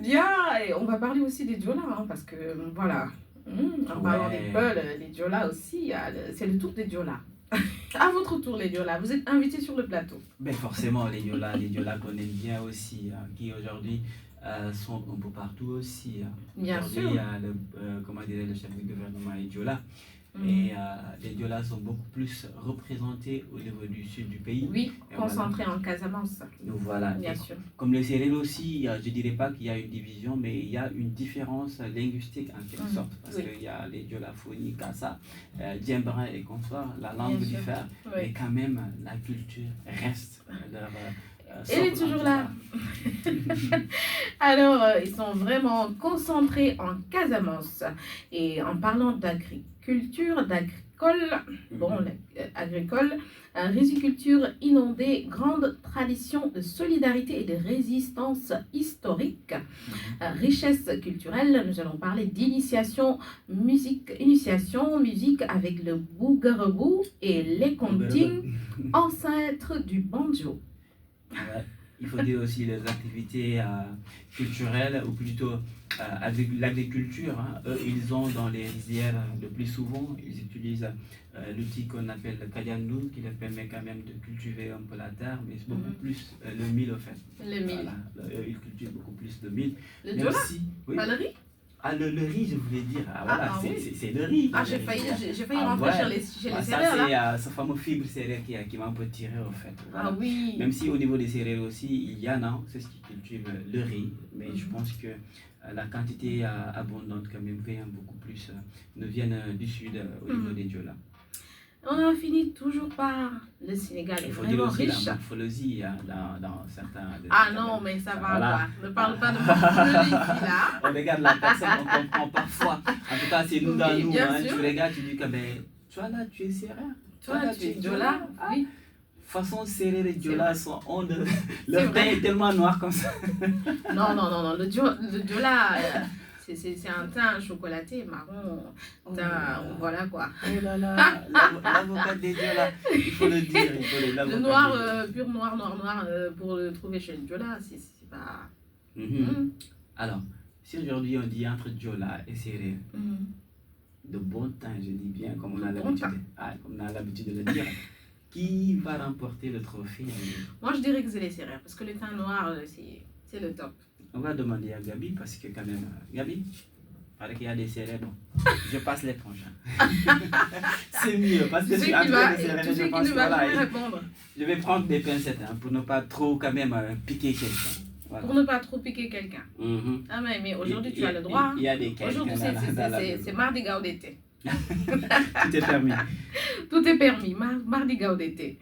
bien. Et on va parler aussi des Diola, hein, parce que voilà. En parlant des Ouais. Peuls, les Diola aussi, c'est le tour des Diola. À votre tour, les Diola. Vous êtes invités sur le plateau. Ben forcément, les Diola qu'on aime bien aussi, hein, qui aujourd'hui sont un peu partout aussi, hein. Bien Aujourd'hui, sûr. il y a comment dirait le chef du gouvernement est Diola. Mhm. Et les Diola sont beaucoup plus représentés au niveau du sud du pays. Oui, Et concentré en Casamance. Donc voilà. Bien Et sûr. comme le Sérère aussi, je ne dirais pas qu'il y a une division, mais il y a une différence linguistique en quelque sorte. Parce Oui. qu'il y a les Diolaphonie, Kassa, Djembrin et consorts, la langue Bien sûr. diffère, Oui. mais quand même la culture reste. Leur, Elle est socle, en toujours tout là. cas. Alors, ils sont vraiment concentrés en Casamance. Et en parlant d'agriculture, agricole, riziculture inondée, grande tradition de solidarité et de résistance historique, richesse culturelle, nous allons parler d'initiation musique avec le bougarabou et les contins, ancêtres du banjo. Ouais. Il faut dire aussi les activités culturelles, ou plutôt l'agriculture, hein. Eux, ils ont dans les rizières le plus souvent, ils utilisent l'outil qu'on appelle le kaliandou, qui leur permet quand même de cultiver un peu la terre, mais c'est beaucoup plus le mil au fait. Le mil. Voilà. Eux, ils cultivent beaucoup plus de mil. Le diola, oui. pas le riz. Ah, le riz, je voulais dire. Ah, voilà, oui. c'est le riz. Ah, j'ai failli rentrer ouais. chez les Ça, Sérères, là. c'est ce fameux fibre sérère qui m'a un peu tiré, au fait. Voilà. Ah oui. Même si au niveau des céréales aussi, il y en a, c'est ce qui cultive le riz, mais je pense que la quantité abondante quand même vient beaucoup plus, nous viennent du sud au niveau des Diola. On a fini toujours par le Sénégal est Il faut dire vraiment aussi riche. la morphologie, hein, dans certains... Ah non, mais ça va Voilà. pas. Ne parle pas de morphologie là. On regarde la personne, on comprend parfois. En tout cas, c'est nous dans Oui, nous. bien Hein, sûr. tu regardes, tu dis que ben, toi là, tu es sérère. Toi, tu es Diola. Ah, Oui. façon serrée, les Diola sont ondes. C'est Leur teint vrai. est tellement noir comme ça. Non. Le Diola, c'est un teint chocolaté, marron. Voilà quoi. Oh là là, l'avocat des Diola, il faut le dire. Le noir, pur noir, pour le trouver chez le Diola, c'est pas. Alors, si aujourd'hui on dit entre Diola et Sérère, de bon temps, je dis bien, comme on a l'habitude de le dire, qui va remporter le trophée? Moi, je dirais que c'est les Sérères, parce que le teint noir, c'est le top. On va demander à Gabi, parce que quand même, Gabi, paraît qu'il y a des Sérères, bon, je passe l'éponge. C'est mieux, parce que Tu sais entre qu'il va, les Sérères, tu sais je qu'il pense ne que va voilà, jamais répondre. je vais prendre des pincettes pour ne pas trop quand même piquer quelqu'un. Voilà. Pour ne pas trop piquer quelqu'un. Ah mais aujourd'hui tu as le droit. Il y a des quelqu'un. Aujourd'hui c'est mardi gras d'été. Tout est permis. Tout est permis, mardi gras d'été.